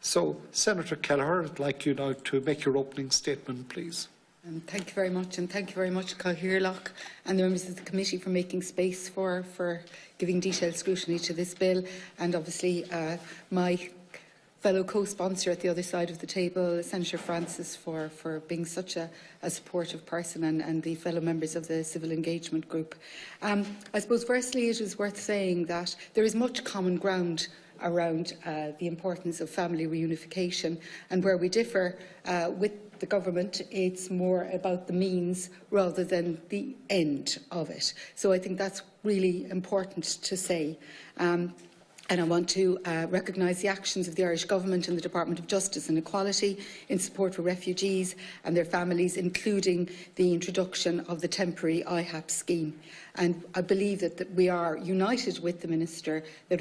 So, Senator Kelleher, I'd like you now to make your opening statement, please. Thank you very much, and thank you very much, Cathaoirleach and the members of the committee for making space for giving detailed scrutiny to this bill, and obviously my fellow co-sponsor at the other side of the table, Senator Francis, for being such a supportive person, and the fellow members of the Civil Engagement Group. I suppose firstly it is worth saying that there is much common ground around the importance of family reunification, and where we differ with the government, it's more about the means rather than the end of it. So I think that's really important to say. And I want to recognise the actions of the Irish Government and the Department of Justice and Equality in support for refugees and their families, including the introduction of the temporary IHAP scheme. And I believe that we are united with the Minister that,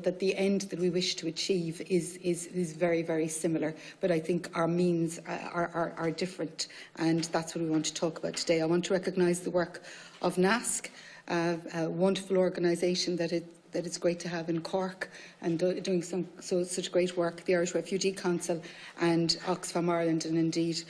that the end that we wish to achieve is very, very similar. But I think our means are different, and that's what we want to talk about today. I want to recognise the work of NASC, a wonderful organisation that it's great to have in Cork, and doing such great work, the Irish Refugee Council and Oxfam Ireland, and indeed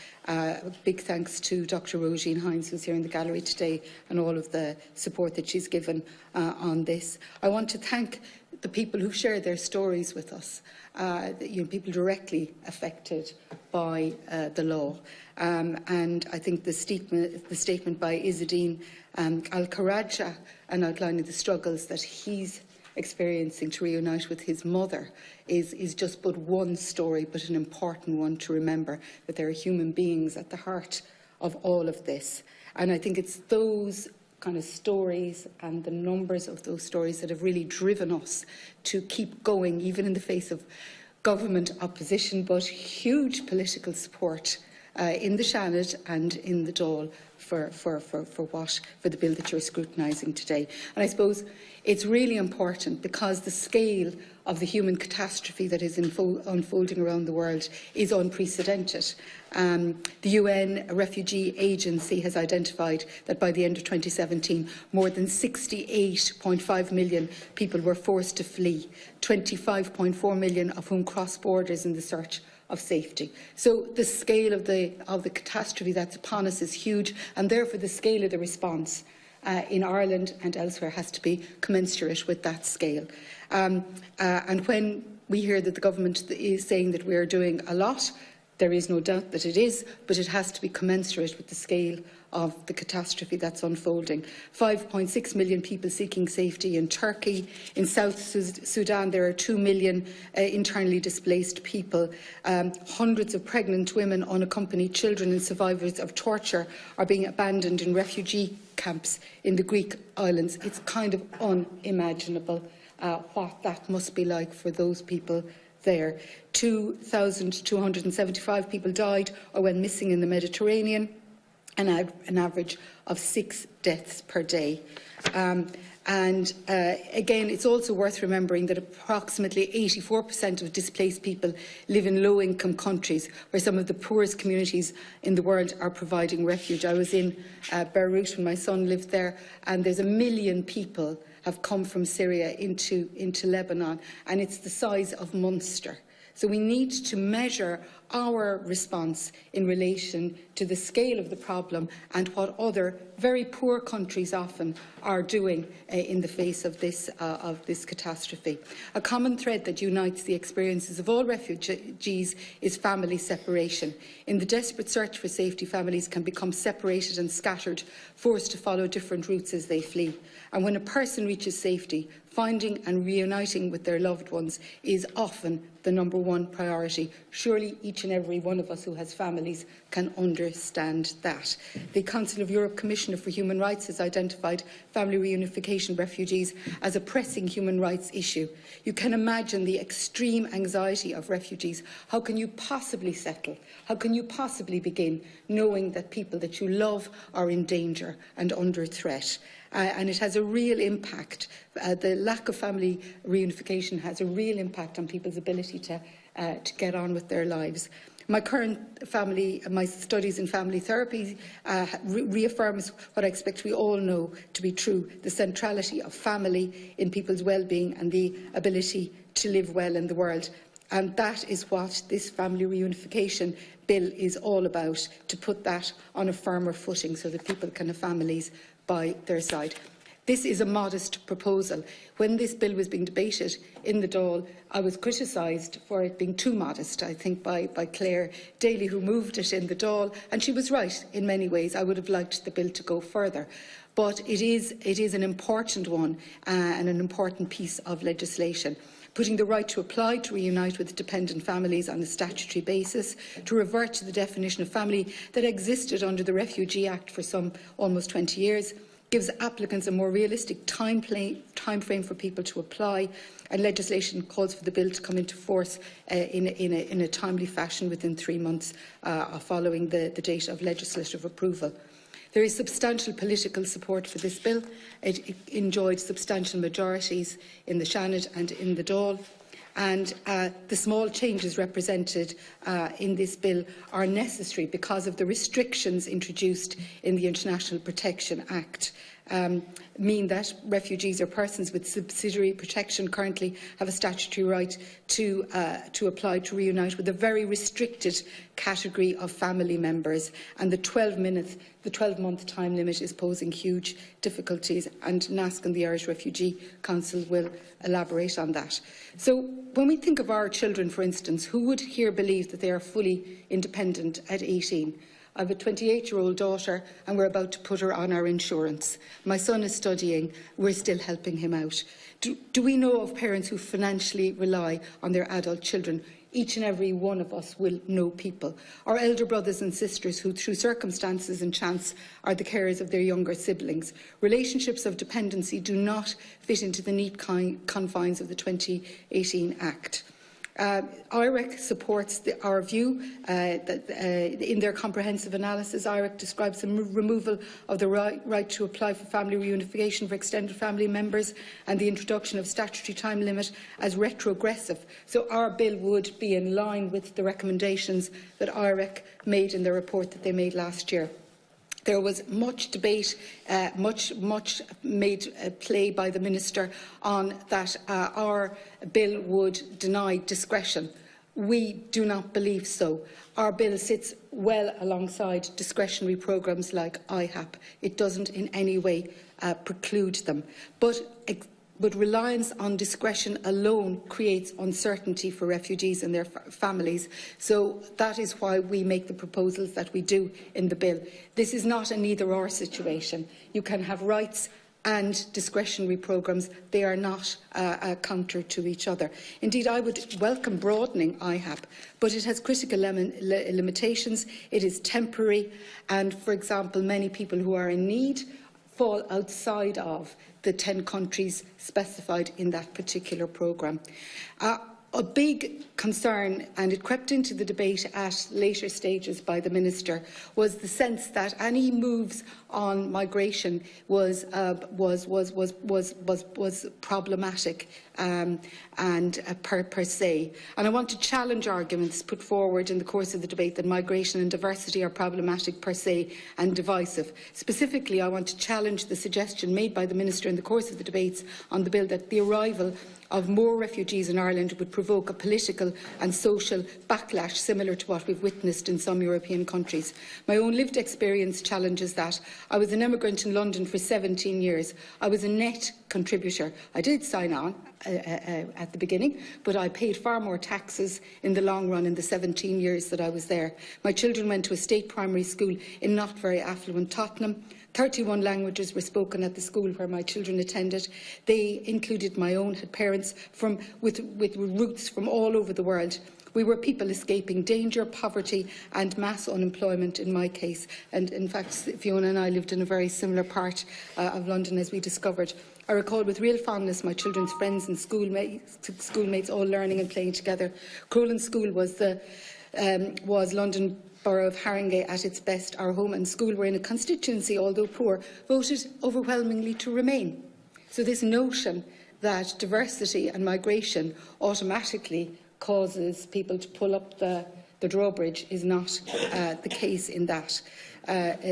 big thanks to Dr. Roisin Hines, who's here in the gallery today, and all of the support that she's given on this. I want to thank the people who've shared their stories with us, people directly affected by the law. And I think the statement by Izzadeen Al-Kharraja, and outlining the struggles that he's experiencing to reunite with his mother, is just but one story, but an important one to remember, that there are human beings at the heart of all of this. And I think it's those kind of stories and the numbers of those stories that have really driven us to keep going, even in the face of government opposition, but huge political support in the Seanad and in the Dáil for the bill that you're scrutinising today. And I suppose it's really important because the scale of the human catastrophe that is unfolding around the world is unprecedented. The UN Refugee Agency has identified that by the end of 2017, more than 68.5 million people were forced to flee, 25.4 million of whom crossed borders in the search of safety. So the scale of the catastrophe that's upon us is huge, and therefore the scale of the response in Ireland and elsewhere has to be commensurate with that scale. And when we hear that the government is saying that we are doing a lot, there is no doubt that it is, but it has to be commensurate with the scale of the catastrophe that's unfolding. 5.6 million people seeking safety in Turkey. In South Sudan, there are 2 million internally displaced people. Hundreds of pregnant women, unaccompanied children and survivors of torture are being abandoned in refugee camps in the Greek islands. It's kind of unimaginable what that must be like for those people there. 2,275 people died or went missing in the Mediterranean, and an average of 6 deaths per day. Again, it's also worth remembering that approximately 84% of displaced people live in low-income countries, where some of the poorest communities in the world are providing refuge. I was in Beirut when my son lived there, and there's 1 million people have come from Syria into Lebanon, and it's the size of Munster. So we need to measure our response in relation to the scale of the problem and what other very poor countries often are doing in the face of this catastrophe. A common thread that unites the experiences of all refugees is family separation. In the desperate search for safety, families can become separated and scattered, forced to follow different routes as they flee. And when a person reaches safety, finding and reuniting with their loved ones is often the #1 priority. Surely each and every one of us who has families can understand that. The Council of Europe Commissioner for Human Rights has identified family reunification refugees as a pressing human rights issue. You can imagine the extreme anxiety of refugees. How can you possibly settle? How can you possibly begin knowing that people that you love are in danger and under threat? And it has a real impact. The lack of family reunification has a real impact on people's ability to get on with their lives. My studies in family therapy reaffirms what I expect we all know to be true: the centrality of family in people's well-being and the ability to live well in the world. And that is what this family reunification bill is all about, to put that on a firmer footing so that people can have families by their side. This is a modest proposal. When this bill was being debated in the Dáil, I was criticised for it being too modest, I think, by Claire Daly, who moved it in the Dáil, and she was right in many ways. I would have liked the bill to go further. But it is an important one and an important piece of legislation, putting the right to apply to reunite with dependent families on a statutory basis, to revert to the definition of family that existed under the Refugee Act for some almost 20 years, gives applicants a more realistic time frame for people to apply, and legislation calls for the bill to come into force in a timely fashion within 3 months following the date of legislative approval. There is substantial political support for this bill. It enjoyed substantial majorities in the Seanad and in the Dáil. And the small changes represented in this bill are necessary because of the restrictions introduced in the International Protection Act, mean that refugees or persons with subsidiary protection currently have a statutory right to apply to reunite with a very restricted category of family members, and the 12-month time limit is posing huge difficulties, and NASC and the Irish Refugee Council will elaborate on that. So when we think of our children, for instance, who would here believe that they are fully independent at 18? I have a 28-year-old daughter and we're about to put her on our insurance. My son is studying, we're still helping him out. Do we know of parents who financially rely on their adult children? Each and every one of us will know people. Our elder brothers and sisters who, through circumstances and chance, are the carers of their younger siblings. Relationships of dependency do not fit into the neat confines of the 2018 Act. IREC supports our view that in their comprehensive analysis, IREC describes the removal of the right to apply for family reunification for extended family members and the introduction of statutory time limit as retrogressive. So our bill would be in line with the recommendations that IREC made in the report that they made last year. There was much debate, much made play by the Minister on that our bill would deny discretion. We do not believe so. Our bill sits well alongside discretionary programmes like IHAP. It doesn't in any way preclude them. But reliance on discretion alone creates uncertainty for refugees and their families. So that is why we make the proposals that we do in the bill. This is not an either-or situation. You can have rights and discretionary programmes. They are not counter to each other. Indeed, I would welcome broadening IHAP, but it has critical limitations. It is temporary, and, for example, many people who are in need fall outside of the 10 countries specified in that particular programme. A big concern, and it crept into the debate at later stages by the Minister, was the sense that any moves on migration was problematic per se. And I want to challenge arguments put forward in the course of the debate that migration and diversity are problematic per se and divisive. Specifically, I want to challenge the suggestion made by the Minister in the course of the debates on the bill that the arrival of more refugees in Ireland would provoke a political and social backlash similar to what we've witnessed in some European countries. My own lived experience challenges that. I was an emigrant in London for 17 years. I was a net contributor. I did sign on at the beginning, but I paid far more taxes in the long run in the 17 years that I was there. My children went to a state primary school in not very affluent Tottenham. 31 languages were spoken at the school where my children attended. They included my own, had parents with roots from all over the world. We were people escaping danger, poverty and mass unemployment in my case. And in fact, Fiona and I lived in a very similar part of London, as we discovered. I recall with real fondness my children's friends and schoolmates all learning and playing together. Crowland School was London Borough of Haringey at its best. Our home and school were in a constituency, although poor, voted overwhelmingly to remain. So this notion that diversity and migration automatically causes people to pull up the drawbridge is not the case in that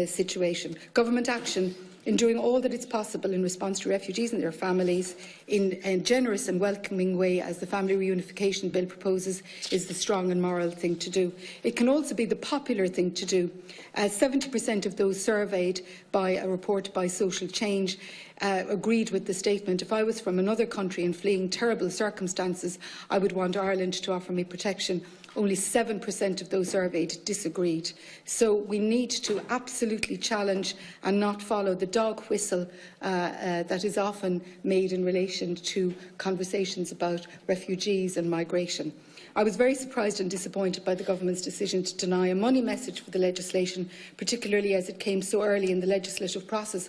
situation. Government action in doing all that is possible in response to refugees and their families in a generous and welcoming way, as the Family Reunification Bill proposes, is the strong and moral thing to do. It can also be the popular thing to do. 70% of those surveyed by a report by Social Change agreed with the statement: if I was from another country and fleeing terrible circumstances, I would want Ireland to offer me protection. Only 7% of those surveyed disagreed. So we need to absolutely challenge and not follow the dog whistle that is often made in relation to conversations about refugees and migration. I was very surprised and disappointed by the Government's decision to deny a money message for the legislation, particularly as it came so early in the legislative process,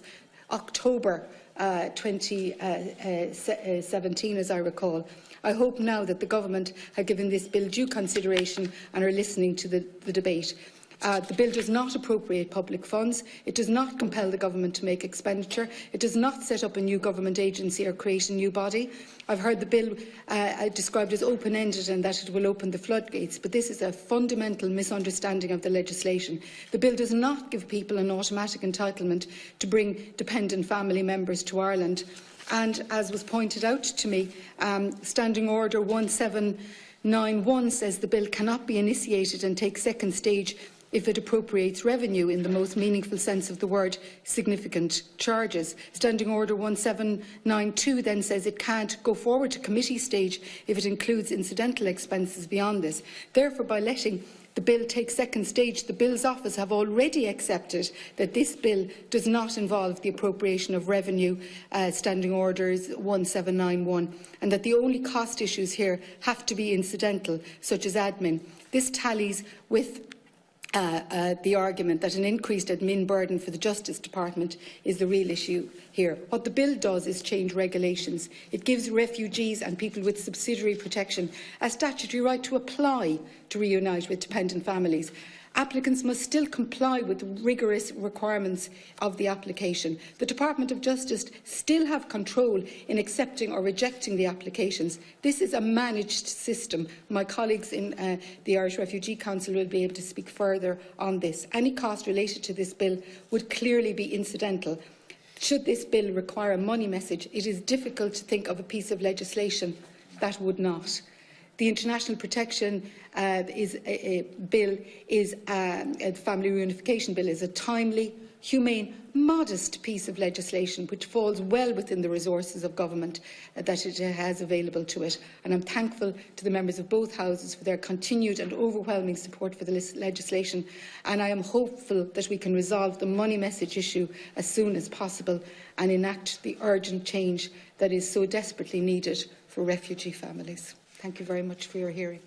October 2017, as I recall. I hope now that the Government have given this bill due consideration and are listening to the debate. The bill does not appropriate public funds. It does not compel the Government to make expenditure. It does not set up a new government agency or create a new body. I've heard the bill described as open-ended and that it will open the floodgates, but this is a fundamental misunderstanding of the legislation. The bill does not give people an automatic entitlement to bring dependent family members to Ireland. And, as was pointed out to me, Standing Order 1791 says the bill cannot be initiated and take second stage if it appropriates revenue in the most meaningful sense of the word, significant charges. Standing Order 1792 then says it can't go forward to committee stage if it includes incidental expenses beyond this. Therefore, by letting the bill take second stage, the Bill's Office have already accepted that this bill does not involve the appropriation of revenue, Standing Orders 1791, and that the only cost issues here have to be incidental, such as admin. This tallies with the argument that an increased admin burden for the Justice Department is the real issue here. What the bill does is change regulations. It gives refugees and people with subsidiary protection a statutory right to apply to reunite with dependent families. Applicants must still comply with rigorous requirements of the application. The Department of Justice still have control in accepting or rejecting the applications. This is a managed system. My colleagues in the Irish Refugee Council will be able to speak further on this. Any cost related to this bill would clearly be incidental. Should this bill require a money message, it is difficult to think of a piece of legislation that would not. The International Protection Bill the Family Reunification Bill is a timely, humane, modest piece of legislation which falls well within the resources of government that it has available to it. And I'm thankful to the members of both houses for their continued and overwhelming support for the legislation, and I am hopeful that we can resolve the money message issue as soon as possible and enact the urgent change that is so desperately needed for refugee families. Thank you very much for your hearing.